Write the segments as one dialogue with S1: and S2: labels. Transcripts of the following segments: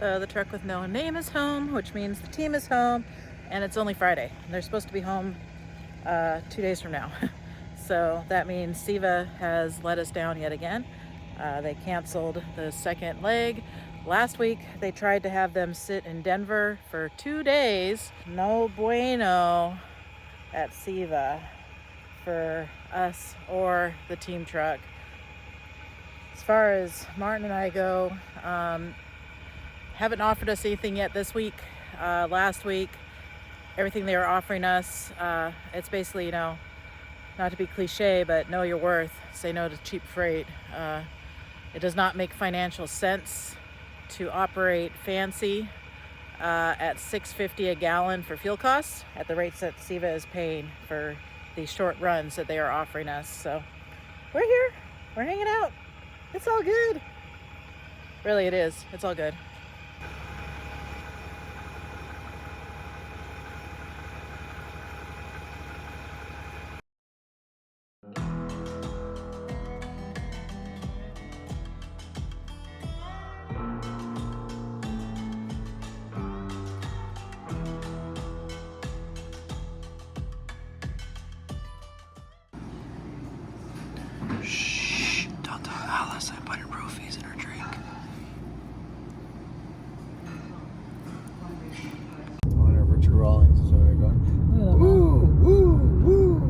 S1: So the truck with no name is home, which means the team is home, and it's only Friday. They're supposed to be home 2 days from now. So that means Siva has let us down yet again. They canceled the second leg. Last week, they tried to have them sit in Denver for 2 days. No bueno at Siva for us or the team truck. As far as Martin and I go, haven't offered us anything yet this week. Last week, everything they were offering us, it's basically, you know, not to be cliche, but know your worth. Say no to cheap freight. It does not make financial sense to operate fancy at $6.50 a gallon for fuel costs at the rates that Siva is paying for these short runs that they are offering us. So we're here, we're hanging out. It's all good. Really, it is. It's all good.
S2: Shh, don't tell Alice I put her roofies in her drink. I wonder if Richard Rawlings is over there going, woo, woo, woo.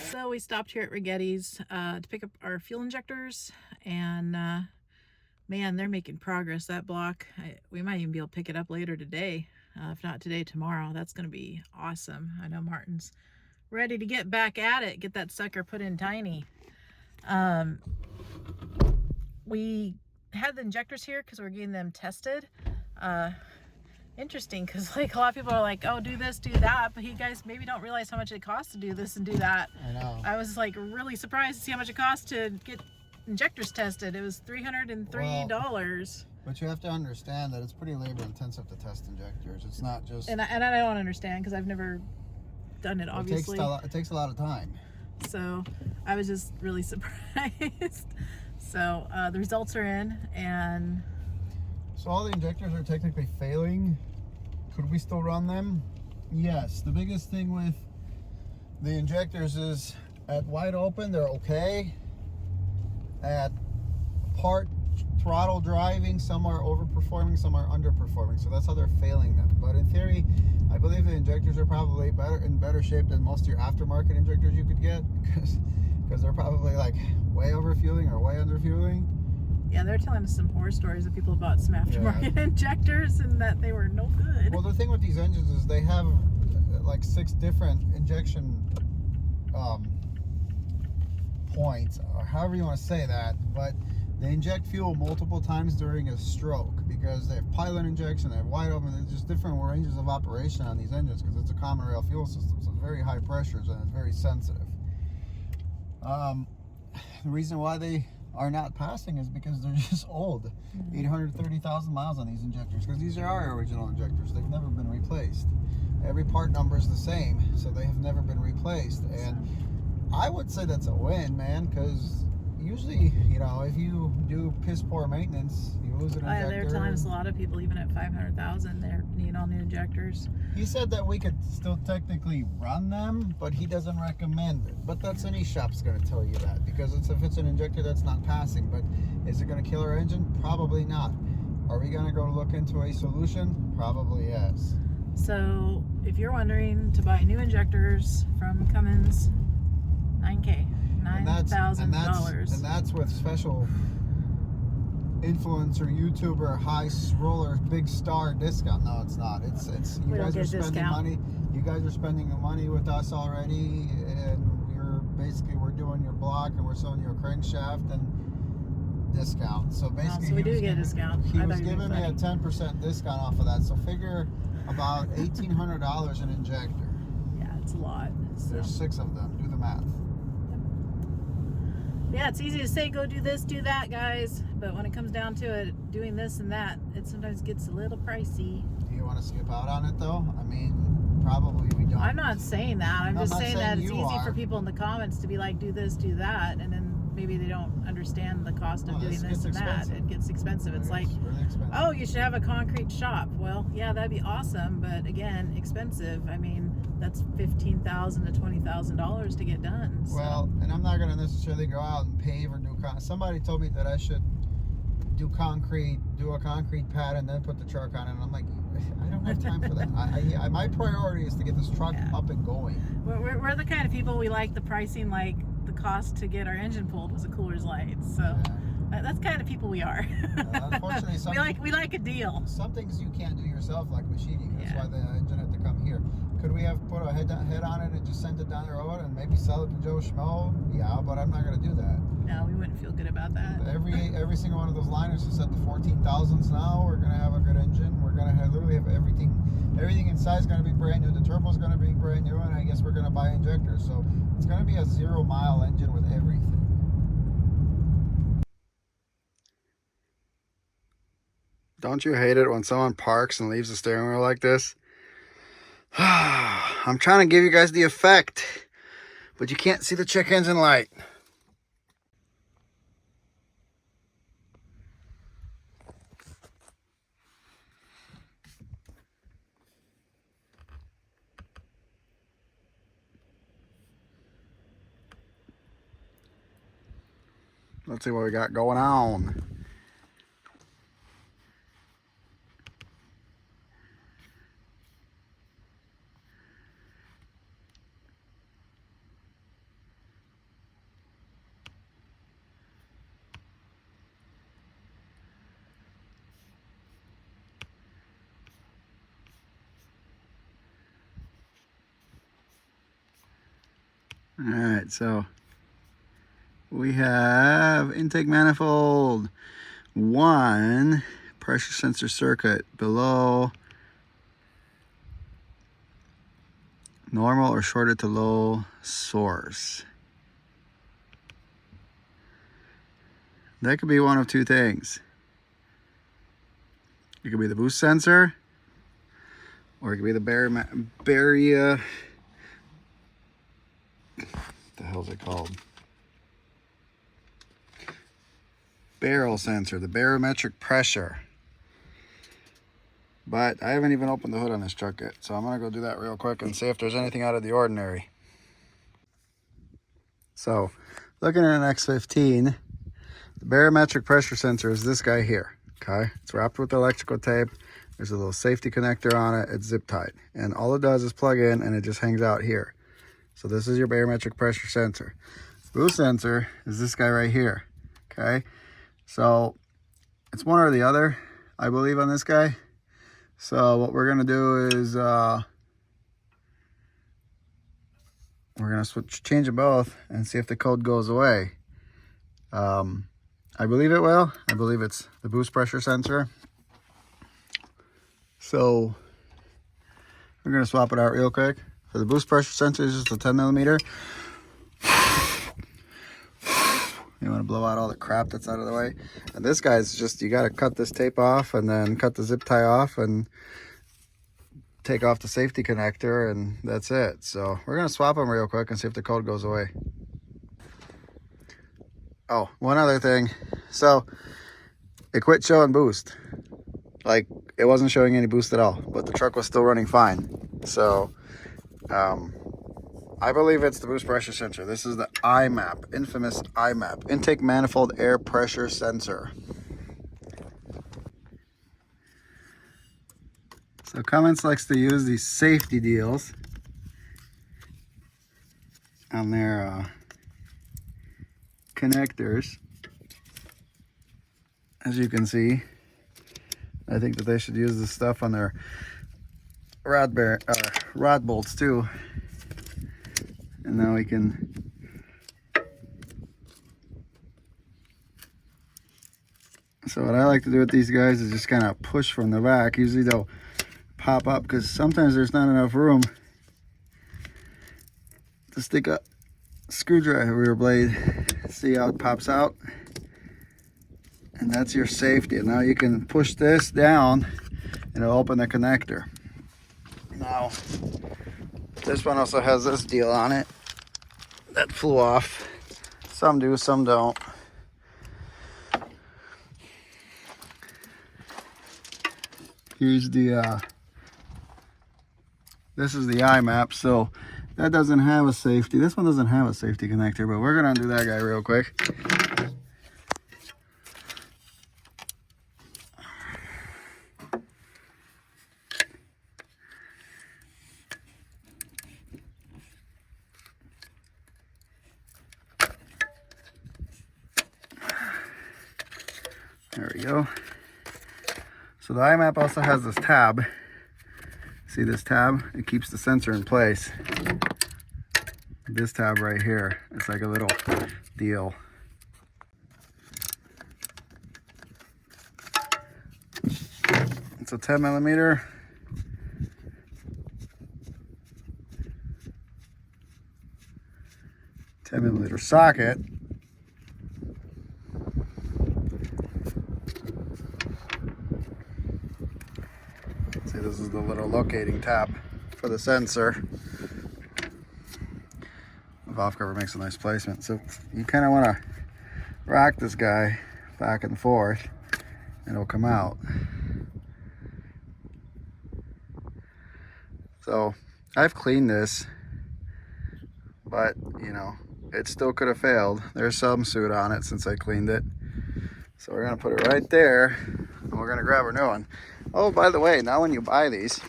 S1: So we stopped here at Rigetti's to pick up our fuel injectors, and man, they're making progress. That block, we might even be able to pick it up later today. If not today, tomorrow. That's going to be awesome. I know Martin's ready to get back at it, get that sucker put in tiny. We had the injectors here because we're getting them tested. Interesting, because like a lot of people are like, oh, do this, do that, but you guys maybe don't realize how much it costs to do this and do that.
S2: I know.
S1: I was like really surprised to see how much it costs to get injectors tested. It was $303.
S2: Well, but you have to understand that it's pretty labor intensive to test injectors. It's not just...
S1: And I don't understand because I've never done it, obviously.
S2: It takes a lot of time.
S1: So I was just really surprised. So the results are in, and...
S2: So all the injectors are technically failing. Could we still run them? Yes. The biggest thing with the injectors is at wide open, they're okay. At part throttle driving, some are overperforming, some are underperforming. So that's how they're failing them. But in theory, I believe the injectors are probably in better shape than most of your aftermarket injectors you could get, because they're probably like way over fueling or way under fueling.
S1: Yeah, they're telling us some horror stories of people who bought some aftermarket injectors and that they were no good.
S2: Well, the thing with these engines is they have like 6 different injection points, or however you want to say that, but they inject fuel multiple times during a stroke because they have pilot injection, they have wide open, there's just different ranges of operation on these engines because it's a common rail fuel system, so it's very high pressures and it's very sensitive. The reason why they are not passing is because they're just old. 830,000 miles on these injectors, because these are our original injectors. They've never been replaced. Every part number is the same, so they have never been replaced. And I would say that's a win, man, because usually, you know, if you do piss poor maintenance, you lose an injector.
S1: They're telling us a lot of people, even at 500,000, they're needing all new injectors.
S2: He said that we could still technically run them, but he doesn't recommend it. But that's any shop's going to tell you that, because if it's an injector that's not passing. But is it going to kill our engine? Probably not. Are we going to go look into a solution? Probably yes.
S1: So if you're wondering to buy new injectors from Cummins, $9,000, $9,000.
S2: And that's with special influencer, YouTuber, high roller, big star discount. No, it's not. It's you guys are spending money. You guys are spending the money with us already, and we're doing your block and we're selling you a crankshaft and discount. So basically,
S1: so we do get a discount.
S2: He was giving me a 10% discount off of that. So figure about $1,800 an injector.
S1: Yeah, it's a lot. So.
S2: There's 6 of them. Do the math.
S1: Yeah, it's easy to say go do this, do that, guys, but when it comes down to it, doing this and that, it sometimes gets a little pricey.
S2: Do you want to skip out on it though? I mean, probably we don't.
S1: I'm not saying that. I'm just
S2: not
S1: saying that it's
S2: you
S1: easy
S2: are.
S1: for people in the comments to be like, do this, do that, and then maybe they don't understand the cost of doing this and that. It gets expensive. It's like,
S2: really expensive.
S1: oh, you should have a concrete shop. Well, yeah, that'd be awesome, but again, expensive. I mean, that's $15,000 to $20,000 to get done. So.
S2: Well, and I'm not going to necessarily go out and pave or do concrete. Somebody told me that I should do a concrete pad and then put the truck on it, and I'm like, I don't have time for that. My priority is to get this truck up and going.
S1: We're the kind of people, we like the pricing, like the cost to get our engine pulled was a Cooler's Light. So that's kind of people we are.
S2: Unfortunately,
S1: we like a deal.
S2: Some things you can't do yourself, like machining. That's why the engine had to come here. Could we have put a head on it and just sent it down the road and maybe sell it to Joe Schmo? Yeah, but I'm not going to do that.
S1: No, we wouldn't feel good about that.
S2: Every single one of those liners is set to 14,000s now. We're going to have a good engine. We're going to literally have everything. Everything inside is going to be brand new. The turbo is going to be brand new, and I guess we're going to buy injectors. So it's going to be a 0-mile engine with everything. Don't you hate it when someone parks and leaves the steering wheel like this? I'm trying to give you guys the effect, but you can't see the check engine light. Let's see what we got going on. All right, so we have intake manifold 1, pressure sensor circuit below normal or shorted to low source. That could be one of two things. It could be the boost sensor, or it could be the barrier. What the hell is it called? Barrel sensor, the barometric pressure. But I haven't even opened the hood on this truck yet, so I'm gonna go do that real quick and see if there's anything out of the ordinary. So, looking at an X15, the barometric pressure sensor is this guy here. Okay, it's wrapped with electrical tape. There's a little safety connector on it. It's zip tied, and all it does is plug in, and it just hangs out here. So this is your barometric pressure sensor. Boost sensor is this guy right here. Okay, so it's one or the other, I believe, on this guy. So what we're gonna do is we're gonna change them both and see if the code goes away. I believe it will. I believe it's the boost pressure sensor. So we're gonna swap it out real quick. So the boost pressure sensor is just a 10mm. You want to blow out all the crap that's out of the way. And this guy's just, you got to cut this tape off and then cut the zip tie off and take off the safety connector, and that's it. So we're going to swap them real quick and see if the code goes away. Oh, one other thing. So it quit showing boost. Like, it wasn't showing any boost at all, but the truck was still running fine. So I believe it's the boost pressure sensor. This is the IMAP, infamous IMAP, intake manifold air pressure sensor. So Cummins likes to use these safety deals on their connectors. As you can see, I think that they should use this stuff on their rod bolts too. And now we can so what I like to do with these guys is just kind of push from the back. Usually they'll pop up because sometimes there's not enough room to stick a screwdriver blade. See how it pops out? And that's your safety. And now you can push this down and it'll open the connector. Now, this one also has this deal on it that flew off. Some do, some don't. Here's the, this is the IMAP, so that doesn't have a safety. This one doesn't have a safety connector, but we're gonna undo that guy real quick. There we go. So the IMAP also has this tab. See this tab? It keeps the sensor in place. This tab right here, it's like a little deal. It's a 10 millimeter. Socket. See, this is the little locating tab for the sensor. The valve cover makes a nice placement. So you kind of want to rock this guy back and forth and it'll come out. So I've cleaned this, but you know, it still could have failed. There's some soot on it since I cleaned it. So we're gonna put it right there and we're gonna grab our new one. Oh, by the way, now when you buy these,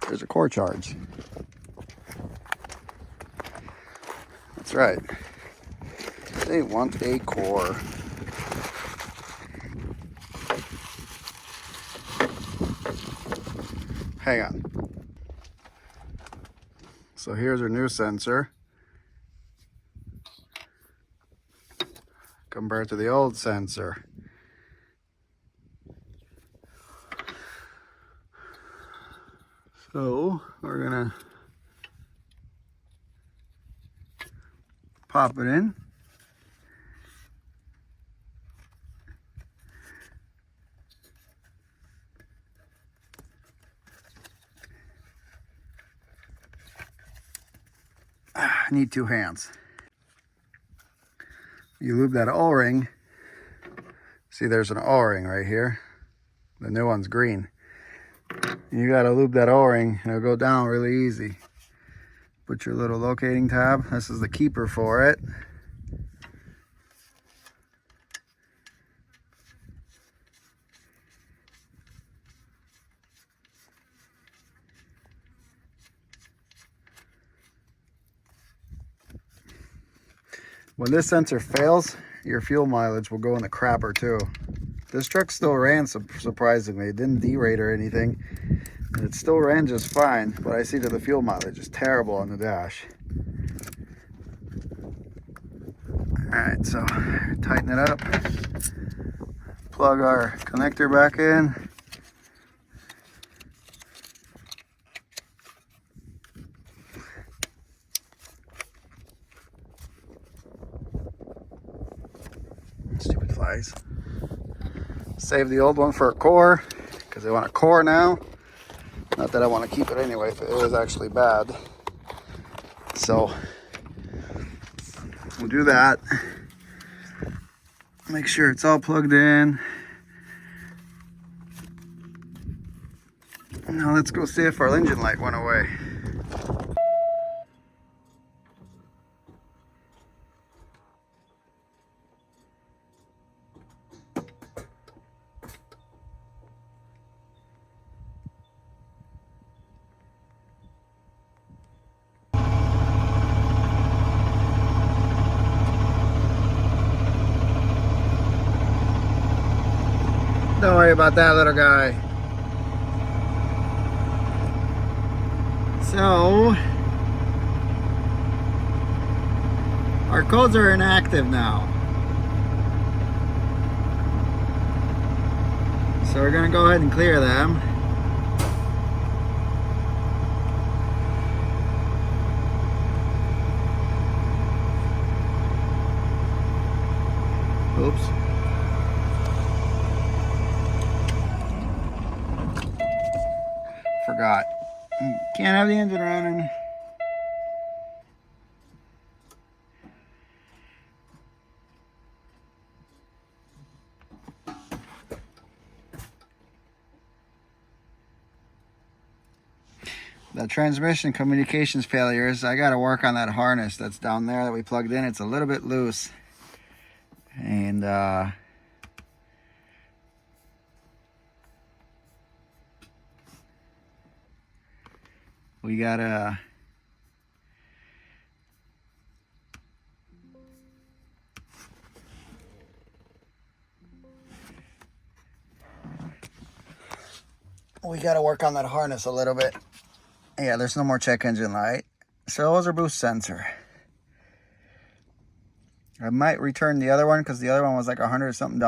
S2: there's a core charge. That's right. They want a core. Hang on. So here's our new sensor compared to the old sensor. So we're gonna pop it in. I need two hands. You lube that O-ring. See, there's an O-ring right here. The new one's green. You gotta lube that O-ring and it'll go down really easy. Put your little locating tab. This is the keeper for it. When this sensor fails, your fuel mileage will go in the crapper too. This truck still ran surprisingly. It didn't derate or anything. And it still ran just fine, but I see that the fuel mileage is terrible on the dash. Alright, so tighten it up. Plug our connector back in. Stupid flies. Save the old one for a core because I want a core now. Not that I want to keep it anyway if it is actually bad. So we'll do that. Make sure it's all plugged in. Now let's go see if our engine light went away. Don't worry about that little guy. So, our codes are inactive now. So we're gonna go ahead and clear them. Forgot. Can't have the engine running. The transmission communications failures, I got to work on that harness that's down there that we plugged in. It's a little bit loose. And we got to work on that harness a little bit. Yeah, there's no more check engine light. So was our boost sensor. I might return the other one because the other one was like $100 something.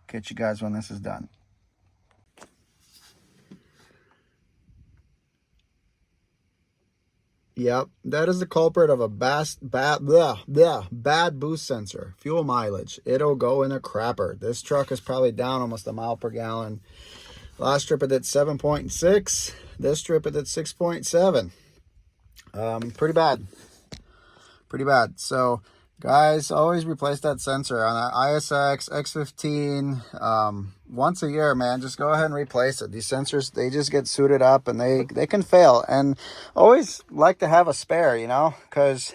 S2: Catch you guys when this is done. Yep, that is the culprit of a bad boost sensor. Fuel mileage. It'll go in a crapper. This truck is probably down almost a mile per gallon. Last trip it did 7.6. This trip it did 6.7. Pretty bad. Pretty bad. So, guys, always replace that sensor on that ISX, X15. Once a year, man, just go ahead and replace it. These sensors, they just get suited up and they can fail. And always like to have a spare, you know, because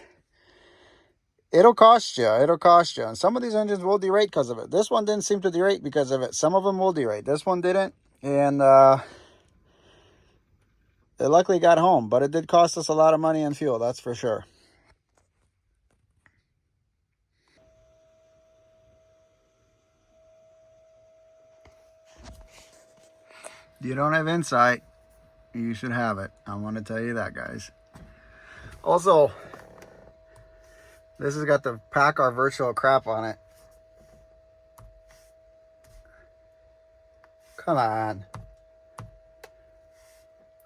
S2: it'll cost you. It'll cost you. And some of these engines will derate because of it. This one didn't seem to derate because of it. Some of them will derate. This one didn't. And it luckily got home. But it did cost us a lot of money and fuel, that's for sure. You don't have insight, you should have it. I want to tell you that, guys. Also, this has got the PACCAR virtual crap on it. Come on.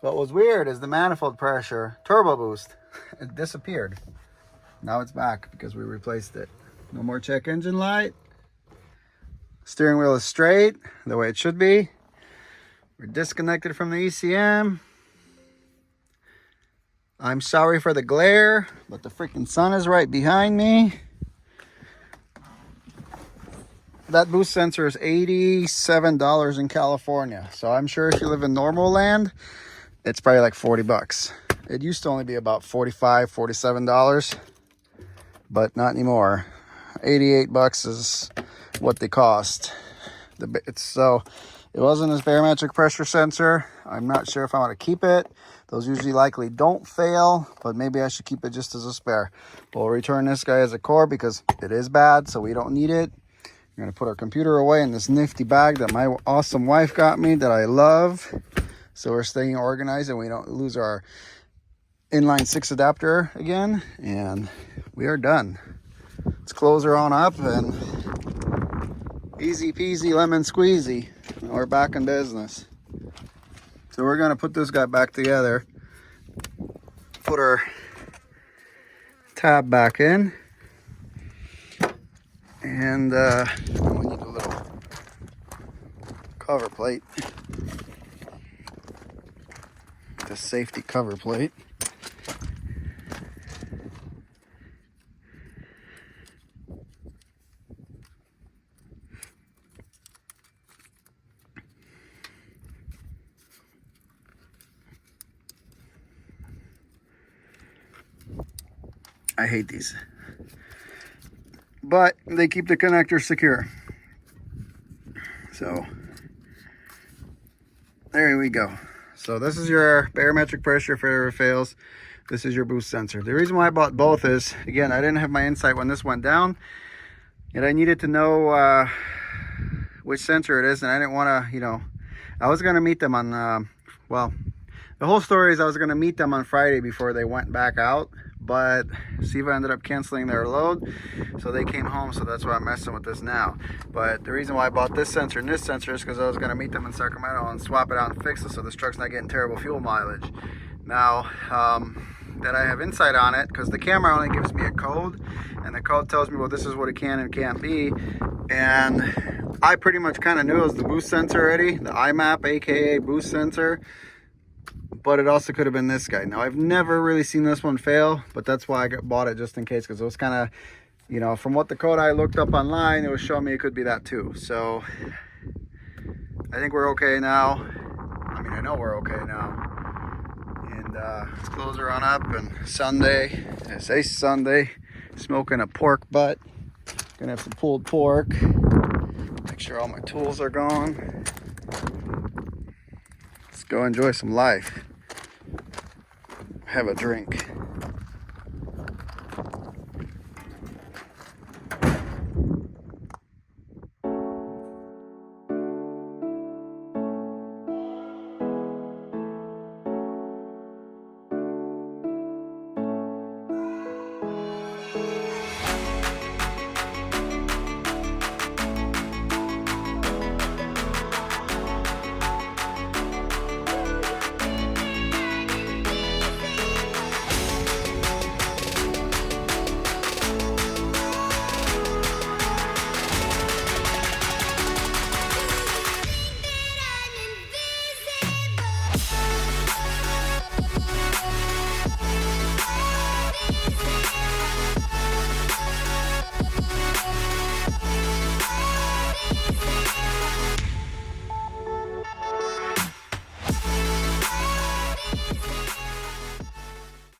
S2: What was weird is the manifold pressure, turbo boost, it disappeared. Now it's back because we replaced it. No more check engine light. Steering wheel is straight, the way it should be. We're disconnected from the ECM. I'm sorry for the glare, but the freaking sun is right behind me. That boost sensor is $87 in California. So I'm sure if you live in normal land, it's probably like 40 bucks. It used to only be about $45, $47, but not anymore. 88 bucks is what they cost. So it wasn't a barometric pressure sensor. I'm not sure if I want to keep it. Those usually likely don't fail, but maybe I should keep it just as a spare. We'll return this guy as a core because it is bad, so we don't need it. We're going to put our computer away in this nifty bag that my awesome wife got me that I love. So we're staying organized and we don't lose our inline 6 adapter again. And we are done. Let's close her on up and easy peasy lemon squeezy. We're back in business. So we're going to put this guy back together. Put our tab back in. And we need a little cover plate. The safety cover plate. I hate these, but they keep the connector secure. So there we go. So this is your barometric pressure if it ever fails. This is your boost sensor. The reason why I bought both is, again, I didn't have my insight when this went down, and I needed to know which sensor it is, and I didn't want to, you know, I was going to meet them on, well, the whole story is I was going to meet them on Friday before they went back out, but Siva ended up canceling their load, so they came home, so that's why I'm messing with this now. But the reason why I bought this sensor and this sensor is because I was going to meet them in Sacramento and swap it out and fix it so this truck's not getting terrible fuel mileage. Now, that I have insight on it, because the camera only gives me a code, and the code tells me, well, this is what it can and can't be. And I pretty much kind of knew it was the boost sensor already, the IMAP, aka boost sensor, but it also could have been this guy. Now, I've never really seen this one fail, but that's why I bought it, just in case, because it was kind of, you know, from what the code I looked up online, it was showing me it could be that too. So I think we're okay now. I mean, I know we're okay now. And let's close her on up. And Sunday, I say Sunday, smoking a pork butt. Gonna have some pulled pork. Make sure all my tools are gone. Let's go enjoy some life. Have a drink.